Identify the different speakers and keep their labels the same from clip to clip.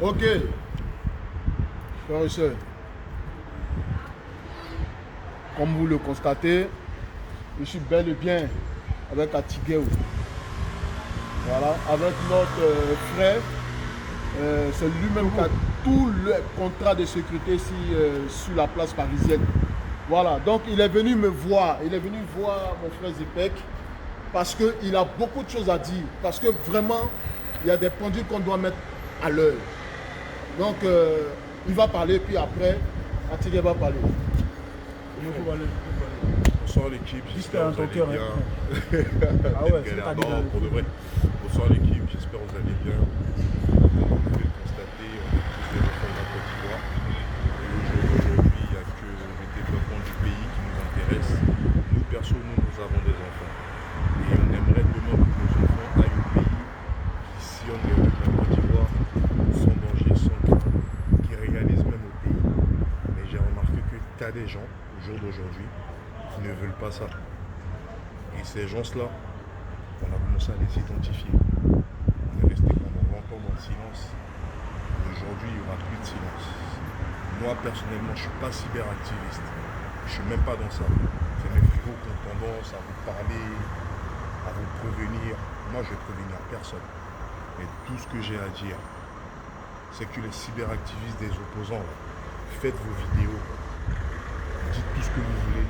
Speaker 1: Ok, frères et sœurs, comme vous le constatez, je suis bel et bien avec Atigueo. Voilà, avec notre frère. C'est lui-même qui a tout le contrat de sécurité ici sur la place parisienne. Voilà, donc il est venu me voir, il est venu voir mon frère Zipek parce qu'il a beaucoup de choses à dire. Parce que vraiment, il y a des pendules qu'on doit mettre à l'heure. Donc, il va parler, puis après, Atigué va parler.
Speaker 2: Bonsoir l'équipe, j'espère que vous allez bien.
Speaker 3: Ah ouais,
Speaker 2: non, pour de vrai. Bonsoir l'équipe, j'espère que vous allez bien. Comme vous pouvez le constater, on est tous des enfants de la Côte d'Ivoire. Et aujourd'hui, il n'y a que le développement du pays qui nous intéresse. Nous, perso, nous avons des enfants. Et on aimerait demain que nos enfants aillent au pays qui sillonne les routes de la Côte d'Ivoire sans danger, sans crainte, qui réalisent même au pays. Mais j'ai remarqué que tu as des gens, au jour d'aujourd'hui, qui ne veulent pas ça. Et ces gens-là, on a commencé à les identifier. On est resté pendant longtemps dans le silence. Aujourd'hui, il n'y aura plus de silence. Moi, personnellement, je ne suis pas cyberactiviste. Je ne suis même pas dans ça. C'est mes frérots qui ont tendance à vous parler, à vous prévenir. Moi, je ne vais prévenir personne. Mais tout ce que j'ai à dire, c'est que les cyberactivistes des opposants, là, faites vos vidéos. Dites tout ce que vous voulez.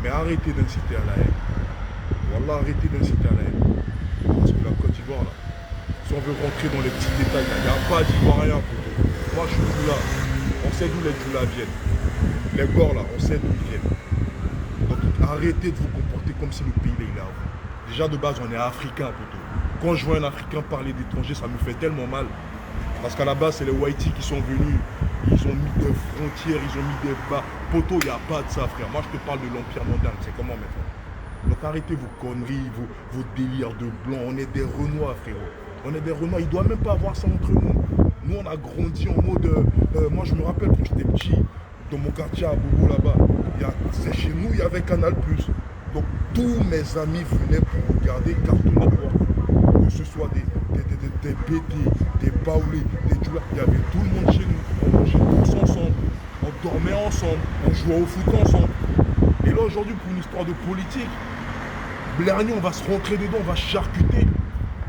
Speaker 2: Mais arrêtez d'inciter à la haine. Wallah, arrêtez d'inciter à la haine. Parce que la Côte d'Ivoire, là, si on veut rentrer dans les petits détails, il n'y a pas d'Ivoirien pour eux. Moi, je suis Djoula. On sait d'où les Djoula viennent. Les Gors, là, on sait d'où ils viennent. Donc, arrêtez de vous comporter comme si le pays, là, il est à vous. Déjà, de base, on est africain, plutôt. Quand je vois un Africain parler d'étranger, ça me fait tellement mal. Parce qu'à la base, c'est les Whiteys qui sont venus. Ils ont mis des frontières, ils ont mis des bas. Poto, il n'y a pas de ça, frère. Moi, je te parle de l'Empire moderne. C'est comment maintenant? Donc arrêtez vos conneries, vos délires de blanc. On est des Renois, frérot. On est des Renois. Il ne doit même pas avoir ça entre nous. Nous, on a grandi en mode... moi, je me rappelle quand j'étais petit, dans mon quartier à Bobo, là-bas. C'est chez nous, il y avait Canal+. Donc tous mes amis venaient pour regarder Cartoon Network. Que ce soit des BD, des Baoulés, des Djoula. Il y avait tout le monde chez nous. On mangeait tous ensemble. On dormait ensemble. On jouait au foot ensemble. Et là, aujourd'hui, pour une histoire de politique, Blerny, on va se rentrer dedans, on va charcuter.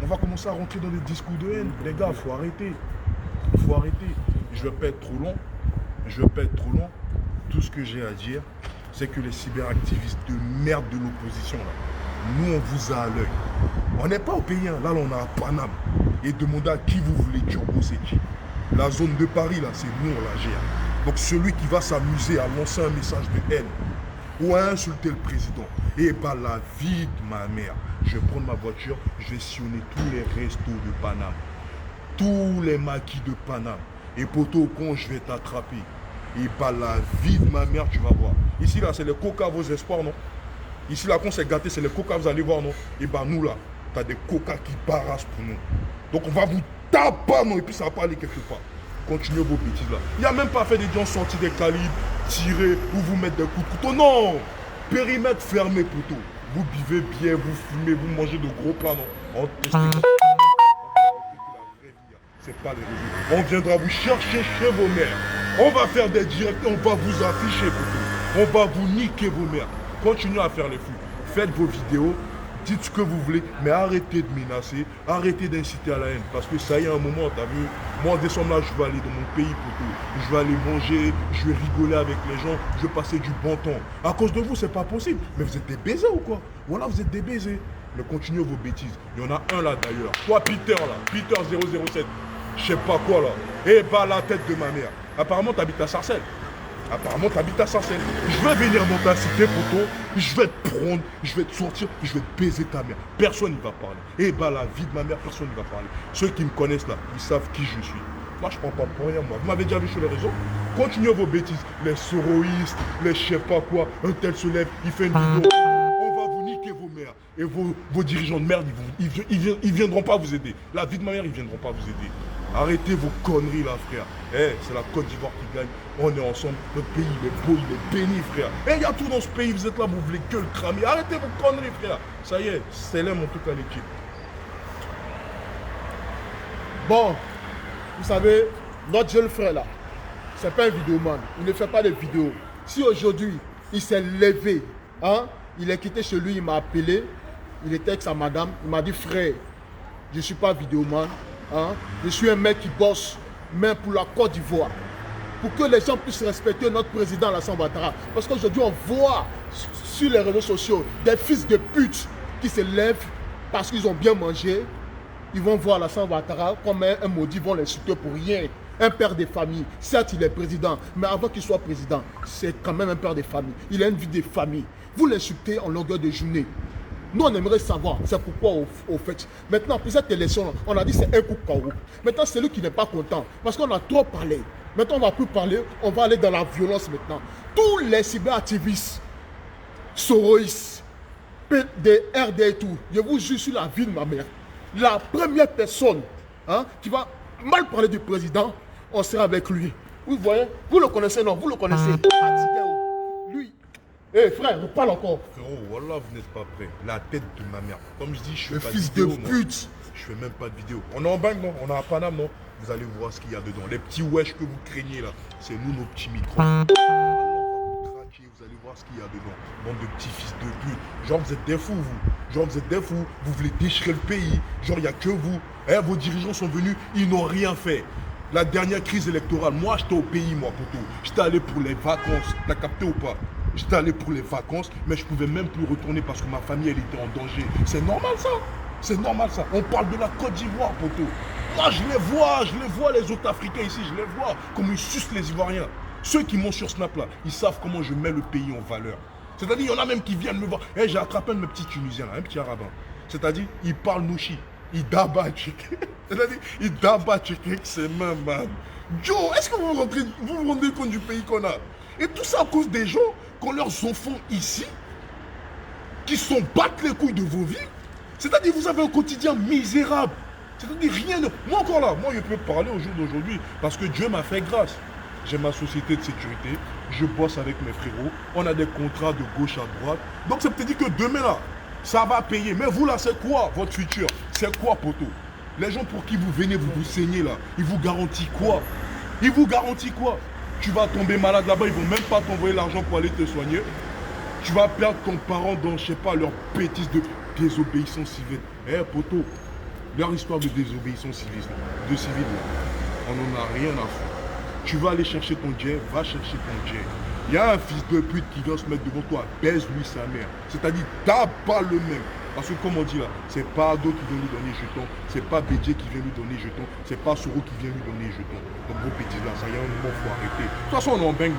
Speaker 2: On va commencer à rentrer dans des discours de haine. Les gars, il faut arrêter. Il faut arrêter. Je ne vais pas être trop long. Tout ce que j'ai à dire, c'est que les cyberactivistes de merde de l'opposition, là, nous, on vous a à l'œil. On n'est pas au pays, hein. Là, on a à Paname. Et demandez à qui vous voulez turbo, c'est qui. La zone de Paris, là, c'est nous, on la gère. Donc celui qui va s'amuser à lancer un message de haine ou à insulter le président, et bah la vie de ma mère, je vais prendre ma voiture, je vais sillonner tous les restos de Paname, tous les maquis de Paname. Et poto, quand je vais t'attraper, et bah la vie de ma mère, tu vas voir. Ici, là, c'est les coca vos espoirs, non? Ici, là, quand c'est gâté, c'est les coca, vous allez voir, non? Et bah nous, là, t'as des coca qui barragent pour nous. Donc on va vous taper, non? Et puis ça va pas aller quelque part. Continuez vos bêtises là. Il n'y a même pas fait des gens sortir des calibres, tirer ou vous mettre des coups de couteau. Non! Périmètre fermé plutôt. Vous buvez bien, vous fumez, vous mangez de gros plats, non? C'est pas les réseaux. On viendra vous chercher chez vos mères. On va faire des directs, on va vous afficher plutôt. On va vous niquer vos mères. Continuez à faire les fous. Faites vos vidéos. Dites ce que vous voulez, mais arrêtez de menacer, arrêtez d'inciter à la haine. Parce que ça y est, un moment, t'as vu, moi en décembre là, je vais aller dans mon pays, plutôt. Je vais aller manger, je vais rigoler avec les gens, je vais passer du bon temps. À cause de vous, c'est pas possible. Mais vous êtes des baisers ou quoi? Voilà, vous êtes des baisers. Mais continuez vos bêtises. Il y en a un là d'ailleurs. Toi, Peter là, Peter 007, je sais pas quoi là. Eh bah la tête de ma mère. Apparemment, t'habites à Sarcelles. Apparemment, t'habites à Sarcelles. Je vais venir dans ta cité, poto. Je vais te prendre, je vais te sortir, je vais te baiser ta mère. Personne ne va parler. Et bah, la vie de ma mère, personne ne va parler. Ceux qui me connaissent là, ils savent qui je suis. Moi, je prends pas pour rien, moi. Vous m'avez déjà vu sur les réseaux. Continuez vos bêtises. Les soroïstes, les je sais pas quoi. Un tel se lève, il fait une vidéo. On va vous niquer vos mères. Et vos dirigeants de merde, ils viendront pas vous aider. La vie de ma mère, ils viendront pas vous aider. Arrêtez vos conneries là, frère. C'est la Côte d'Ivoire qui gagne. On est ensemble. Notre pays, il est beau, il est béni, frère. Il y a tout dans ce pays. Vous êtes là, vous voulez que le cramer. Arrêtez vos conneries, frère. Ça y est, c'est l'aime en tout cas l'équipe.
Speaker 1: Bon, vous savez, notre jeune frère là, c'est pas un vidéoman, il ne fait pas de vidéos. Si aujourd'hui, il s'est levé, hein, il est quitté chez lui, il m'a appelé, il était avec sa madame, il m'a dit frère, je ne suis pas vidéoman, hein, je suis un mec qui bosse, mais pour la Côte d'Ivoire. Pour que les gens puissent respecter notre président Alassane Ouattara. Parce qu'aujourd'hui, on voit sur les réseaux sociaux des fils de pute qui se lèvent parce qu'ils ont bien mangé. Ils vont voir Alassane Ouattara comme un maudit, ils vont l'insulter pour rien. Un père de famille, certes il est président, mais avant qu'il soit président, c'est quand même un père de famille. Il a une vie de famille. Vous l'insultez en longueur de journée. Nous, on aimerait savoir, c'est pourquoi au fait. Maintenant, pour cette élection, on a dit c'est un coup de carreau. Maintenant, c'est lui qui n'est pas content, parce qu'on a trop parlé. Maintenant, on ne va plus parler, on va aller dans la violence maintenant. Tous les cyberactivistes, Soros, PD, RD et tout, je vous jure sur la vie de ma mère, la première personne hein, qui va mal parler du président, on sera avec lui. Vous voyez, vous le connaissez, non? Vous le connaissez. Lui, hé frère, on parle encore.
Speaker 2: Frérot, voilà, vous n'êtes pas prêt. La tête de ma mère. Comme je dis, je fais
Speaker 1: le
Speaker 2: pas
Speaker 1: fils
Speaker 2: de vidéo.
Speaker 1: de pute.
Speaker 2: Je fais même pas de vidéo. On est en Bang, non? On est à Paname, non? Vous allez voir ce qu'il y a dedans. Les petits wesh que vous craignez là, c'est nous nos petits micros. Vous allez voir ce qu'il y a dedans. Bande de petits fils de pute. Genre vous êtes des fous, vous. Genre vous êtes des fous. Vous voulez déchirer le pays. Genre il n'y a que vous. Eh, vos dirigeants sont venus, ils n'ont rien fait. La dernière crise électorale, moi j'étais au pays, moi, poto. J'étais allé pour les vacances. T'as capté ou pas? J'étais allé pour les vacances, mais je pouvais même plus retourner parce que ma famille, elle était en danger. C'est normal ça. C'est normal ça. On parle de la Côte d'Ivoire, poto. Moi je les vois, les autres Africains ici, je les vois, comme ils sucent les Ivoiriens. Ceux qui m'ont sur Snap là, ils savent comment je mets le pays en valeur. C'est-à-dire, il y en a même qui viennent me voir. Hey, j'ai attrapé un de mes petits Tunisiens là, un petit Arabin. C'est-à-dire, il parle nouchi. Il dabat c'est-à-dire, il dabat avec ses mains, man. Joe, est-ce que vous vous rendez compte du pays qu'on a? Et tout ça à cause des gens qui ont leurs enfants ici, qui sont battent les couilles de vos vies. C'est-à-dire, vous avez un quotidien misérable. C'est-à-dire, rien de... Moi encore là, moi je peux parler au jour d'aujourd'hui parce que Dieu m'a fait grâce. J'ai ma société de sécurité, je bosse avec mes frérots, on a des contrats de gauche à droite. Donc ça peut dire que demain là, ça va payer. Mais vous là, c'est quoi votre futur? C'est quoi, poto? Les gens pour qui vous venez, vous vous saignez là, ils vous garantissent quoi? Ils vous garantissent quoi? Tu vas tomber malade là-bas, ils vont même pas t'envoyer l'argent pour aller te soigner. Tu vas perdre ton parent dans, je sais pas, leur bêtise de désobéissance civile. Eh, poto, leur histoire de désobéissance civile, on n'en a rien à foutre. Tu vas aller chercher ton jet, va chercher ton jet. Il y a un fils de pute qui vient se mettre devant toi, baise-lui sa mère. C'est-à-dire, t'as pas le même. Parce que comme on dit là, c'est pas Ado qui vient lui donner jeton, c'est pas BJ qui vient lui donner jeton, c'est pas Soro qui vient lui donner jeton. Donc gros bêtise là, ça y est, un moment, faut arrêter. De toute façon, on est en bang,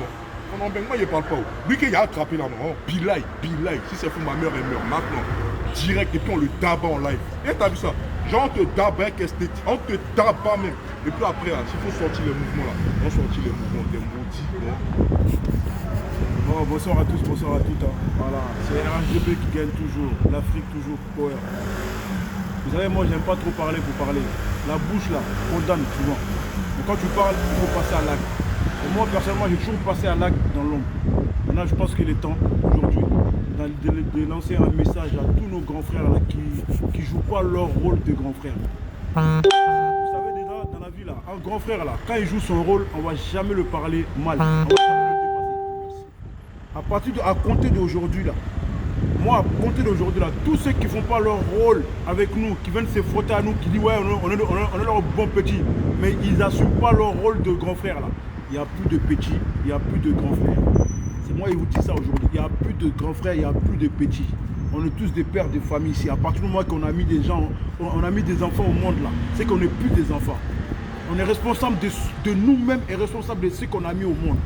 Speaker 2: on est en bang, moi il parle pas. Lui qui a attrapé là, non, Bilay. Si c'est fou, ma mère, elle meurt maintenant. Direct, et puis on le tabat en live. Et t'as vu ça? Genre on te tabat avec esthétique, on te tabat même. Et puis après, s'il faut sortir les mouvements là, on sortit les mouvements des maudits.
Speaker 3: Bon, bonsoir à tous, bonsoir à toutes. Hein. Voilà, c'est RHDP qui gagne toujours, l'Afrique toujours power. Vous savez, moi j'aime pas trop parler pour parler. La bouche là, condamne souvent. Mais quand tu parles, il faut passer à l'acte. Et moi personnellement, j'ai toujours passé à l'acte dans l'ombre. Maintenant, je pense qu'il est temps aujourd'hui de lancer un message à tous nos grands frères là, qui ne jouent pas leur rôle de grands frères. Vous savez déjà, dans la vie là, un grand frère là, quand il joue son rôle, on ne va jamais le parler mal. On va jamais le dépasser. À compter d'aujourd'hui là, moi à compter d'aujourd'hui là, tous ceux qui ne font pas leur rôle avec nous, qui viennent se frotter à nous, qui disent ouais on est leurs bons petits, mais ils n'assument pas leur rôle de grand frère là. Il n'y a plus de petits, il n'y a plus de grands frères. C'est moi qui vous dis ça aujourd'hui. Il n'y a plus de grands frères, il n'y a plus de petits. On est tous des pères de famille ici. À partir du moment qu'on a mis des gens, on a mis des enfants au monde là, c'est qu'on n'est plus des enfants. On est responsable de nous-mêmes et responsable de ce qu'on a mis au monde.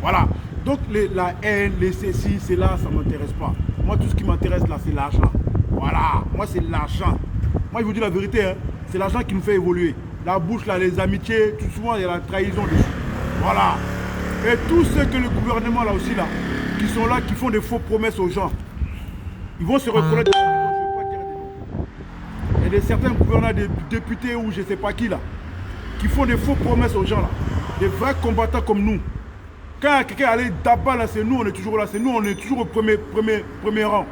Speaker 3: Voilà. Donc la haine, les ceci, c'est là, ça ne m'intéresse pas. Moi, tout ce qui m'intéresse là, c'est l'argent. Voilà. Moi, c'est l'argent. Moi, je vous dis la vérité, hein, c'est l'argent qui nous fait évoluer. La bouche là, les amitiés, tout souvent, il y a la trahison dessus. Voilà. Et tous ceux que le gouvernement là aussi là, qui sont là, qui font des fausses promesses aux gens, ils vont se reconnaître. Je ne veux pas dire des noms. Il y a certains gouverneurs, des députés ou je ne sais pas qui là, qui font des fausses promesses aux gens là, des vrais combattants comme nous. Quand quelqu'un allait d'abord là, c'est nous, on est toujours là, c'est nous, on est toujours au premier rang.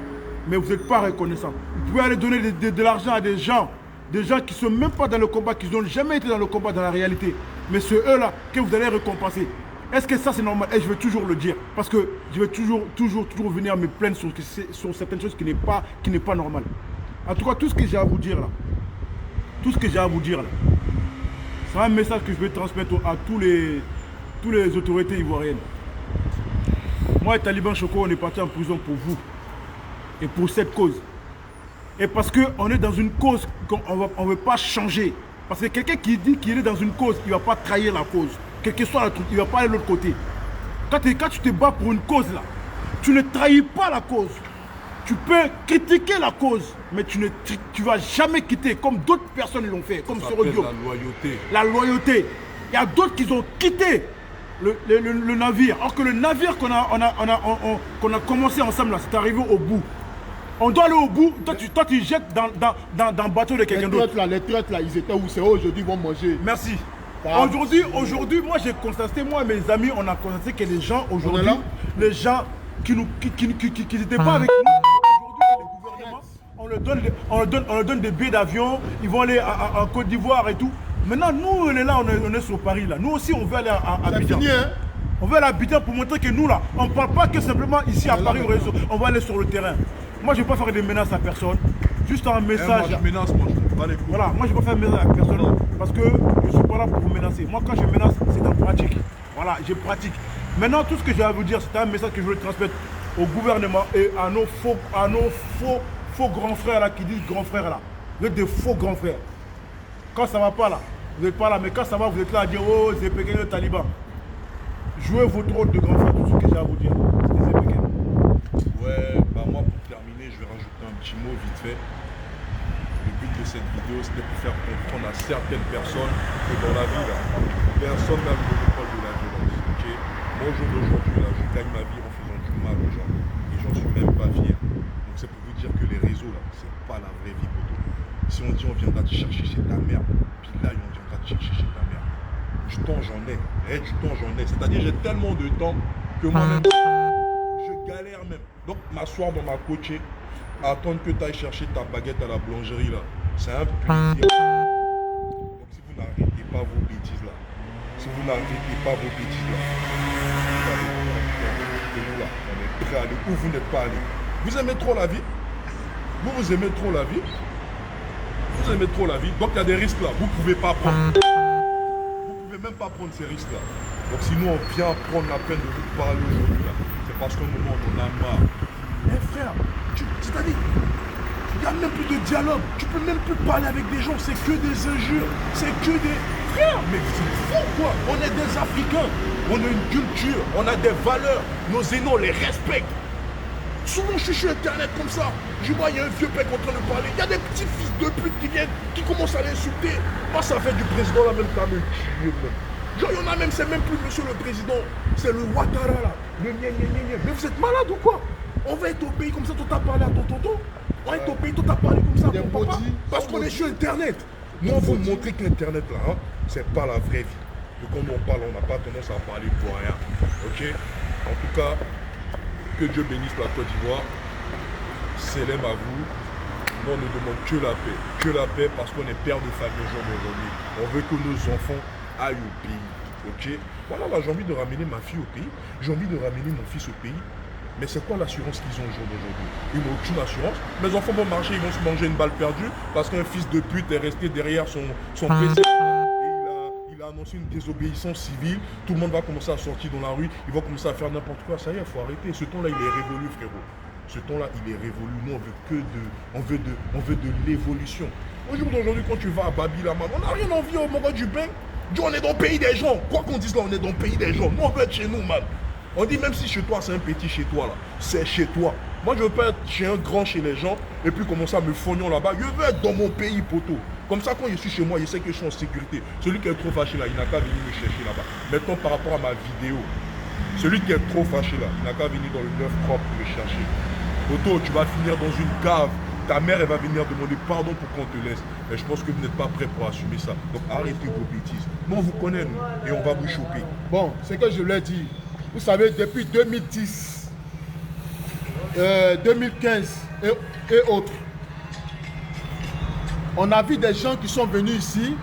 Speaker 3: Mais vous n'êtes pas reconnaissants. Vous pouvez aller donner de l'argent à des gens des gens qui ne sont même pas dans le combat, qui n'ont jamais été dans le combat dans la réalité. Mais c'est eux-là que vous allez récompenser. Est-ce que ça c'est normal? Et je vais toujours le dire. Parce que je vais toujours venir me plaindre sur certaines choses qui n'est pas normal. En tout cas, tout ce que j'ai à vous dire là, c'est un message que je vais transmettre à tous les autorités ivoiriennes. Moi et Taliban Choco, on est parti en prison pour vous. Et pour cette cause. Et parce qu'on est dans une cause qu'on ne veut pas changer. Parce que quelqu'un qui dit qu'il est dans une cause, il ne va pas trahir la cause. Quel que soit le truc, il ne va pas aller de l'autre côté. Quand tu te bats pour une cause là, tu ne trahis pas la cause. Tu peux critiquer la cause, mais tu ne vas jamais quitter, comme d'autres personnes l'ont fait, comme Soro Diop.
Speaker 2: La loyauté.
Speaker 3: La loyauté. Il y a d'autres qui ont quitté le navire. Alors que le navire qu'on a commencé ensemble là, c'est arrivé au bout. On doit aller au bout. Toi, tu jettes dans le bateau de quelqu'un d'autre.
Speaker 1: Les traites là, ils étaient où? C'est eux aujourd'hui, ils vont manger.
Speaker 3: Merci. Aujourd'hui, moi j'ai constaté, moi et mes amis, on a constaté que les gens aujourd'hui, les gens qui n'étaient pas avec nous, aujourd'hui, on leur donne des billets d'avion, ils vont aller en Côte d'Ivoire et tout. Maintenant, nous, on est là, on est sur Paris là. Nous aussi, on veut aller à Abidjan.
Speaker 1: Hein?
Speaker 3: On veut aller à Abidjan pour montrer que nous là, on ne parle pas que simplement ici à Paris, on va aller sur le terrain. Moi, je ne vais pas faire des menaces à personne. Juste un message.
Speaker 2: Moi, je menace, moi, je ne pas les coups.
Speaker 3: Voilà, moi, je ne vais pas faire de menace à personne parce que je ne suis pas là pour vous menacer. Moi, quand je menace, c'est en pratique. Voilà, je pratique. Maintenant, tout ce que j'ai à vous dire, c'est un message que je veux transmettre au gouvernement et à nos faux grands frères là qui disent grands frères là. Vous êtes des faux grands frères. Quand ça ne va pas là, vous n'êtes pas là. Mais quand ça va, vous êtes là à dire oh, c'est Pékin le Taliban. Jouez votre rôle de grand frère, tout ce que j'ai à vous dire. C'est Pékin.
Speaker 2: Ouais, bah moi pour terminer, je vais rajouter un petit mot vite fait. Le but de cette vidéo, c'était pour faire comprendre à certaines personnes que dans la vie, là, personne n'a le monopole de la violence. Okay, moi, au jour d'aujourd'hui, là, je gagne ma vie en faisant du mal aux gens. Et j'en suis même pas fier. Donc c'est pour vous dire que les réseaux, là, c'est pas la vraie vie, poteau. Si on dit on viendra te chercher chez ta mère, puis là, on viendra te chercher chez ta mère. Du temps, j'en ai. Du temps, j'en ai. C'est-à-dire, j'ai tellement de temps que moi-même, je galère même. Donc, m'asseoir dans ma coachée, attendre que tu ailles chercher ta baguette à la boulangerie, là, c'est un plaisir. Donc, si vous n'arrêtez pas vos bêtises, là, on est prêt à aller où vous n'êtes pas allé. Vous aimez trop la vie. Vous aimez trop la vie. Vous aimez trop la vie. Donc, il y a des risques là. Vous ne pouvez pas prendre. Vous ne pouvez même pas prendre ces risques là. Donc, si nous, on vient prendre la peine de vous parler aujourd'hui là, c'est parce qu'au moment où on a marre. Eh frère, c'est-à-dire, il n'y a même plus de dialogue. Tu peux même plus parler avec des gens. C'est que des injures. C'est que des... Frère, mais c'est fou quoi. On est des Africains. On a une culture. On a des valeurs. Nos aînés, on les respecte. Souvent, je suis sur Internet comme ça. Je vois, il y a un vieux mec en train de parler. Il y a des petits fils de pute qui viennent, qui commencent à l'insulter. Moi, ça fait du président là même quand même. Genre, il y en a même, c'est même plus monsieur le président. C'est le Ouattara là. Le gna gna gna gna. Mais vous êtes malade ou quoi? On va être au pays comme ça, toi t'as parlé à ton tonton. On va être au pays, toi t'as parlé comme ça à ton papa. Parce qu'on est sur Internet. Nous, on vous montrer que l'Internet là, hein, c'est pas la vraie vie. Donc quand on parle, on n'a pas tendance à parler pour rien. Ok? En tout cas, que Dieu bénisse la Côte d'Ivoire. Célèbre à vous. Nous, on ne demande que la paix. Que la paix parce qu'on est père de famille aujourd'hui. On veut que nos enfants aillent au pays. Ok? Voilà, là, j'ai envie de ramener ma fille au pays. J'ai envie de ramener mon fils au pays. Mais c'est quoi l'assurance qu'ils ont au jour d'aujourd'hui? Ils n'ont aucune assurance. Mes enfants vont marcher, ils vont se manger une balle perdue parce qu'un fils de pute est resté derrière son PC. Il a annoncé une désobéissance civile. Tout le monde va commencer à sortir dans la rue. Ils vont commencer à faire n'importe quoi. Ça y est, il faut arrêter. Ce temps-là, il est révolu, frérot. Ce temps-là, il est révolu. Nous, on veut de l'évolution. Au jour d'aujourd'hui, quand tu vas à Babi-Laman, on n'a rien envie au moment du bain. On est dans le pays des gens. Quoi qu'on dise là, on est dans le pays des gens. Nous, on veut être chez nous, man. On dit même si chez toi, c'est un petit chez toi, là. C'est chez toi. Moi, je veux pas être chez un grand chez les gens et puis commencer à me fognon là-bas. Je veux être dans mon pays, poteau. Comme ça, quand je suis chez moi, je sais que je suis en sécurité. Celui qui est trop fâché là, il n'a qu'à venir me chercher là-bas. Maintenant, par rapport à ma vidéo, celui qui est trop fâché là, il n'a qu'à venir dans le neuf propre me chercher. Poteau, tu vas finir dans une cave. Ta mère, elle va venir demander pardon pour qu'on te laisse. Mais je pense que vous n'êtes pas prêt pour assumer ça. Donc arrêtez vos bêtises. Nous, on vous connaît, nous, et on va vous choper.
Speaker 1: Bon, c'est que je l'ai dit. Vous savez, depuis 2010, 2015 et autres, On a vu des gens qui sont venus ici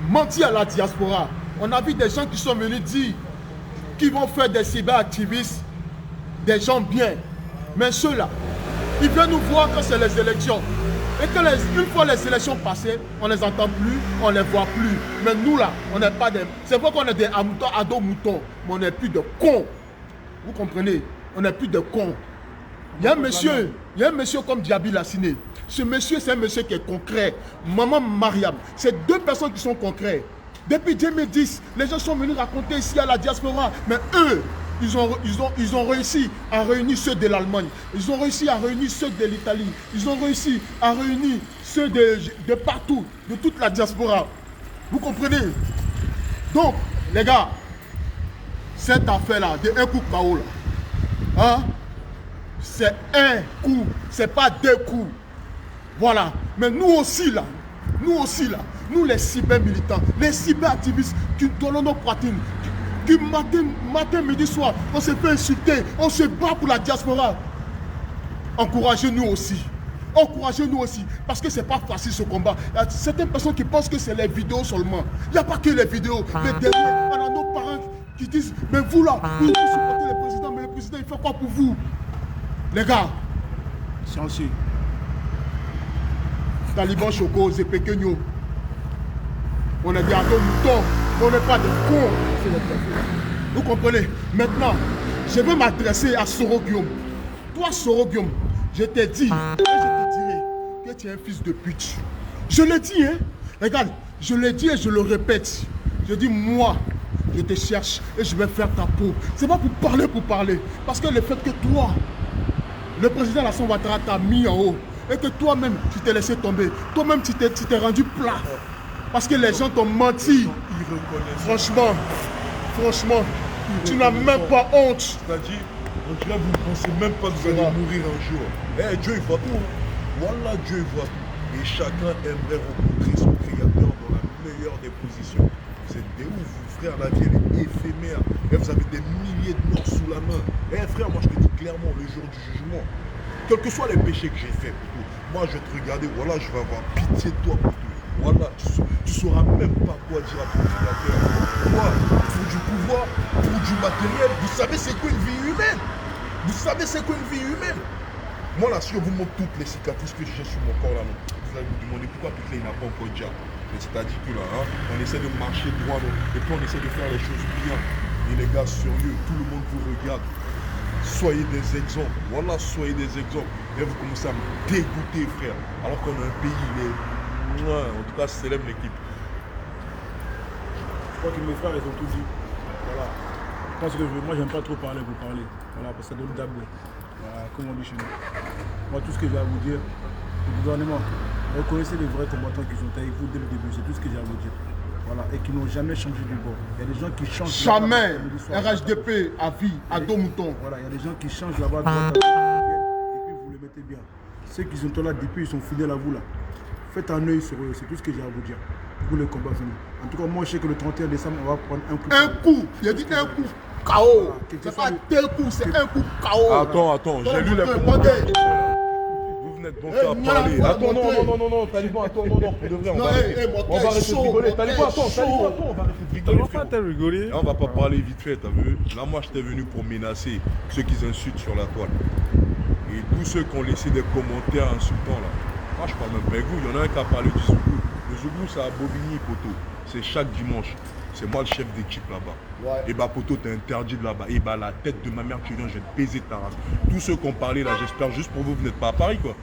Speaker 1: mentir à la diaspora. On a vu des gens qui sont venus dire qu'ils vont faire des cyberactivistes, des gens bien. Mais ceux-là, ils viennent nous voir quand c'est les élections. Et que une fois les élections passées, on ne les entend plus, on ne les voit plus. Mais nous là, on n'est pas des... C'est vrai qu'on est des ados-moutons, mais on n'est plus de cons. Vous comprenez? On n'est plus de cons. Il y a un monsieur comme Diaby Lassiné. Ce monsieur, c'est un monsieur qui est concret. Maman Mariam, c'est deux personnes qui sont concrètes. Depuis 2010, les gens sont venus raconter ici à la diaspora. Mais eux, ils ont réussi à réunir ceux de l'Allemagne. Ils ont réussi à réunir ceux de l'Italie. Ils ont réussi à réunir ceux de partout, de toute la diaspora. Vous comprenez? Donc, les gars, cette affaire-là, de un coup KO, là, hein, c'est un coup, c'est pas deux coups. Voilà. Mais nous aussi là, nous les cyber-militants, les cyber-activistes qui donnent nos poitrines, qui matin, midi, soir, on se fait insulter, on se bat pour la diaspora. Encouragez-nous aussi. Encouragez-nous aussi, parce que c'est pas facile ce combat. Il y a certaines personnes qui pensent que c'est les vidéos seulement. Il n'y a pas que les vidéos. Mais derrière, on a nos parents qui disent, mais vous là, vous supportez le président, mais le président il fait quoi pour vous? Les gars,
Speaker 3: Silencieux.
Speaker 1: Taliban Choco, Zepekenyo. On est des ados-moutons, on n'est pas des cons. Vous comprenez? Maintenant, je veux m'adresser à Soro Guillaume. Toi, Soro Guillaume, je t'ai dit, et je te dirai que tu es un fils de pute. Je l'ai dit, hein? Regarde, je l'ai dit et je le répète. Je dis, moi, je te cherche et je vais faire ta peau. C'est pas pour parler. Parce que le fait que toi, le président Alassane Ouattara t'a mis en haut et que toi-même, tu t'es laissé tomber. Toi-même, tu t'es rendu plat. Parce que les gens t'ont menti. Franchement, tu n'as même pas honte.
Speaker 2: C'est-à-dire, on dirait que vous ne pensez même pas que vous allez mourir un jour. Eh, Dieu, il voit tout. Voilà, Dieu, il voit tout. Et chacun aimerait rencontrer son créateur dans la meilleure des positions. Vous êtes des ouf, frère, la vie, elle est éphémère. Et vous avez des milliers de morts sous la main. Eh, frère, moi, je te dis clairement, le jour du jugement, quels que soient les péchés que j'ai faits, moi, je vais te regarder, voilà, je vais avoir pitié de toi, pour tout. Voilà, tu sauras même pas quoi dire à ton créateur. Toi, pour du pouvoir, pour du matériel, vous savez c'est quoi une vie humaine? Vous savez c'est quoi une vie humaine? Moi là, si on vous montre toutes les cicatrices que j'ai sur mon corps là, vous allez vous demander pourquoi Pitler n'a pas encore déjà. C'est-à-dire que là, hein, on essaie de marcher droit, et puis on essaie de faire les choses bien. Et les gars, sérieux, tout le monde vous regarde. Soyez des exemples. Voilà, soyez des exemples. Et vous commencez à me dégoûter, frère. Alors qu'on a un pays, en tout cas, célèbre l'équipe.
Speaker 3: Je crois que mes frères, ils ont tout dit. Voilà. Je pense que moi, j'aime pas trop parler, vous parler. Voilà, parce que ça donne d'abord. Voilà, comme on dit chez nous. Moi, tout ce que j'ai à vous dire, le gouvernement, reconnaissez les vrais combattants qui sont avec vous dès le début. C'est tout ce que j'ai à vous dire. Voilà, et qui n'ont jamais changé du bord. Il y a des gens qui changent.
Speaker 1: Jamais. RHDP à vie, à dos mouton.
Speaker 3: Voilà, il y a des gens qui changent là-bas, et puis vous les mettez bien. Ceux qui sont là depuis, ils sont fidèles à vous là. Faites un œil sur eux, c'est tout ce que j'ai à vous dire. Pour les combats venus. En tout cas, moi je sais que le 31 décembre, on va prendre un coup.
Speaker 1: Un coup, il a dit un coup KO. C'est pas deux coups, c'est un coup KO.
Speaker 2: Attends, j'ai lu les commentaires. Vous venez de bon à parler. Attends, non, Taliban, attends, non, pour de vrai, on va arrêter de rigoler. Taliban, attends, on va arrêter de rigoler. On va pas parler vite fait, t'as vu? Là, moi, j'étais venu pour menacer ceux qui insultent sur la toile. Et tous ceux qui ont laissé des commentaires insultants là. Moi, je parle même pas avec vous. Il y en a un qui a parlé du Zougou. Le Zougou, c'est à Bobigny, poto. C'est chaque dimanche. C'est moi le chef d'équipe là-bas. Ouais. Et bah, poto, t'es interdit de là-bas. Et bah, la tête de ma mère, tu viens, je vais te baiser ta race. Tous ceux qui ont parlé là, j'espère juste pour vous, vous n'êtes pas à Paris, quoi.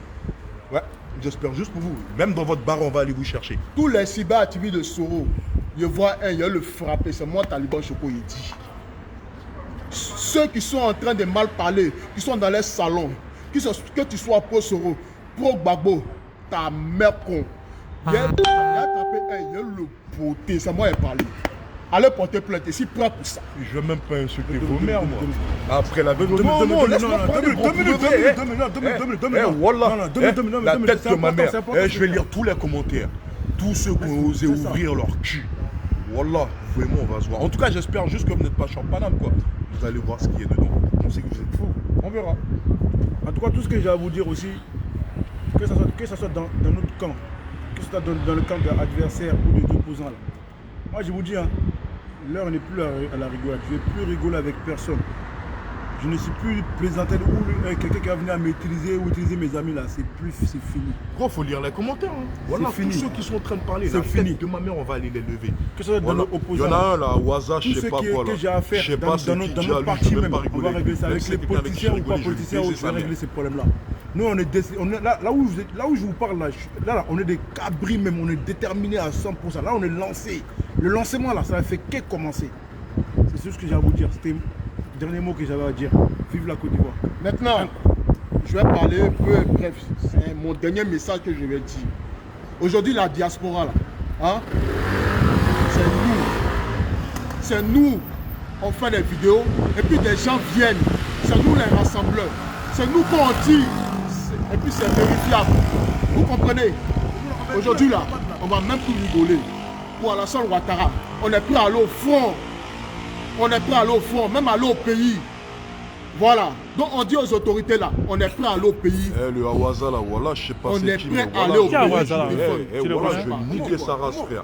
Speaker 2: Ouais, j'espère juste pour vous. Même dans votre bar, on va aller vous chercher.
Speaker 1: Tous les cyber-activistes de Soro, je vois un, il y a le frapper. C'est moi, Taliban Choco, il dit. Ceux qui sont en train de mal parler, qui sont dans les salons, que tu sois pro Soro, pro Gbagbo, ta mère con. Il y a tapé un, il y a le beauté, c'est moi qui ai parlé. Allez porter plainte, ici prêt pour ça.
Speaker 2: Je vais même pas insulter vos mères, moi. Après la vidéo, la tête de ma mère, je vais lire tous les commentaires. Tous ceux qui ont osé ouvrir leur cul. Wallah, vraiment, on va se voir. En tout cas, j'espère juste que vous n'êtes pas champanable, quoi. Vous allez voir ce qu'il y a dedans. On sait que vous êtes fous. On verra.
Speaker 3: En tout cas, tout ce que j'ai à vous dire aussi, que ça soit dans notre camp, que ce soit dans le camp d'adversaire ou des opposants. Là. Moi, je vous dis, hein, l'heure n'est plus à la rigolade. Je ne vais plus rigoler avec personne. Je ne suis plus plaisantin ou quelqu'un qui va venir maîtriser ou utiliser mes amis là. C'est fini.
Speaker 2: Gros, faut lire les commentaires. Hein. Voilà, tous
Speaker 3: fini.
Speaker 2: ceux qui sont en train de parler.
Speaker 3: C'est fini.
Speaker 2: De ma mère, on va aller les lever.
Speaker 3: Que ce soit dans l'opposant.
Speaker 2: Il y en a un là, au hasard, je sais pas quoi là.
Speaker 3: Que j'ai à faire
Speaker 2: je sais
Speaker 3: dans notre parti même. On va régler ça avec les politiciens ou pas politiciens. On va régler ces problèmes-là. Nous, on est là où je vous parle, là, on est des cabris même, on est déterminés à 100%. Là, on est lancé. Le lancement, là, ça a fait que commencer. C'est ce que j'ai à vous dire. C'était le dernier mot que j'avais à dire. Vive la Côte d'Ivoire.
Speaker 1: Maintenant, je vais parler peu bref. C'est mon dernier message que je vais dire. Aujourd'hui, la diaspora, là, hein, c'est nous. On fait des vidéos et puis des gens viennent. C'est nous les rassembleurs. C'est nous qu'on dit. Et puis c'est vérifiable. Vous comprenez? Aujourd'hui là, on va même plus rigoler. Pour Alassane Ouattara, on est prêt à aller au front. On est prêt à aller au front, même à aller au pays. Voilà. Donc on dit aux autorités là, on est prêt à aller au pays.
Speaker 2: Le Hawaza là, voilà, je sais pas
Speaker 1: on
Speaker 2: c'est
Speaker 1: est
Speaker 2: qui.
Speaker 1: prêt à aller au pays.
Speaker 2: Voilà, je vais niquer sa race, frère.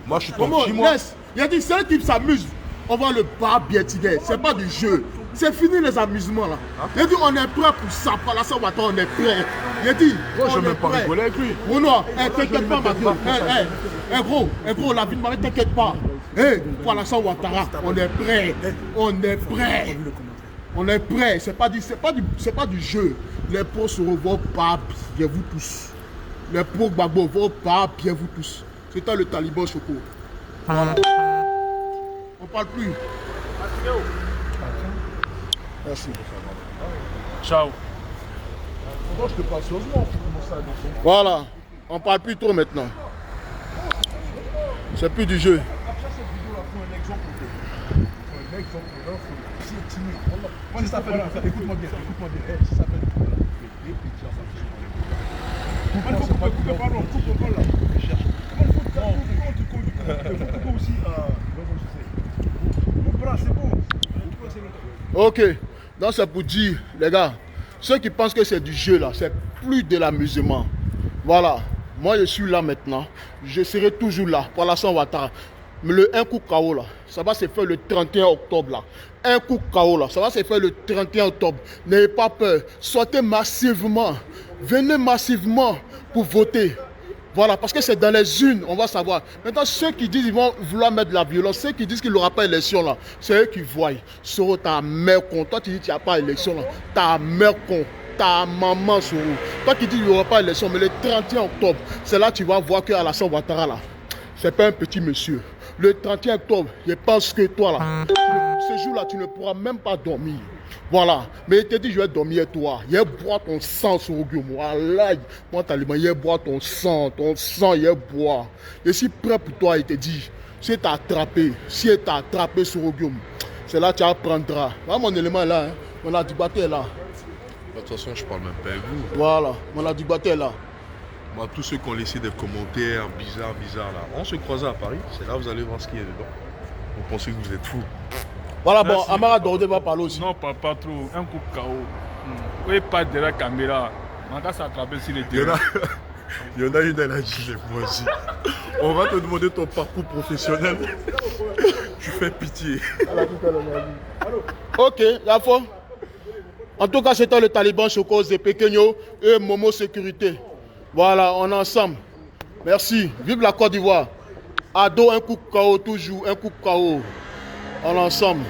Speaker 2: Moi, je suis ton petit moi.
Speaker 1: Il a dit, c'est un qui s'amuse. On va le battre bien, c'est pas du jeu. C'est fini les amusements là. Il a dit, on est prêt pour ça. Pour la on est prêt. Il a dit,
Speaker 2: moi, je vais même pas rigoler avec lui.
Speaker 1: Oh non, t'inquiète pas, Mathieu. Gros, la vie de Marie, t'inquiète pas. Pour la Ouattara, on est prêt. On est prêt. On est prêt. C'est pas du jeu. Les pros se vont pas bien vous tous. Les pros Gbagbo vont pas bien vous tous. C'était le Taliban Choco. Voilà. On parle plus. Merci.
Speaker 3: Ciao.
Speaker 1: Voilà. On parle plus trop maintenant. C'est plus du jeu.
Speaker 3: Moi, ça s'appelle, écoute-moi bien, ça s'appelle
Speaker 1: ok, donc c'est pour dire, les gars, ceux qui pensent que c'est du jeu là, c'est plus de l'amusement. Voilà, moi je suis là maintenant, je serai toujours là pour Alassane Ouattara. Mais le un coup KO là, ça va se faire le 31 octobre là. Un coup KO là, ça va se faire le 31 octobre. N'ayez pas peur, sortez massivement, venez massivement pour voter. Voilà, parce que c'est dans les urnes, on va savoir. Maintenant, ceux qui disent qu'ils vont vouloir mettre de la violence, ceux qui disent qu'il n'y aura pas d'élection là, c'est eux qui voient. Soro, ta mère con. Toi, tu dis qu'il n'y a pas d'élection là. Ta mère con. Ta maman, Soro. Toi qui dis qu'il n'y aura pas d'élection, mais le 31 octobre, c'est là que tu vas voir que Alassane Ouattara là, c'est pas un petit monsieur. Le 31 octobre, je pense que toi là, ce jour-là, tu ne pourras même pas dormir. Voilà. Mais il te dit, je vais dormir toi. Il va boire ton sang sur le gueule. Voilà. Moi, Taliban, il va boire ton sang, il va boire. Je suis prêt pour toi, il te dit. Si tu as attrapé, sur le gueule, c'est là que tu apprendras. Voilà, mon élément est là. Hein. Mon adibaté est là.
Speaker 2: De toute façon, je parle même pas avec vous.
Speaker 1: Voilà. Mon adibaté est là.
Speaker 2: Moi, tous ceux qui ont laissé des commentaires bizarres là, on se croise à Paris, c'est là que vous allez voir ce qu'il y a dedans. Vous pensez que vous êtes fous.
Speaker 1: Voilà, bon, Amara Dordé va parler aussi.
Speaker 3: Non, pas trop, un coup KO. Oui, pas de la caméra. On va s'attraper sur les terrains.
Speaker 2: Il y en a une, elle a dit, moi aussi. On va te demander ton parcours professionnel. Tu fais pitié.
Speaker 1: Ok, la fois. En tout cas, c'était le Taliban Choco de Pequeño et Momo Sécurité. Voilà, on est ensemble. Merci. Vive la Côte d'Ivoire. Ado, un coup KO toujours, un coup KO. On est ensemble.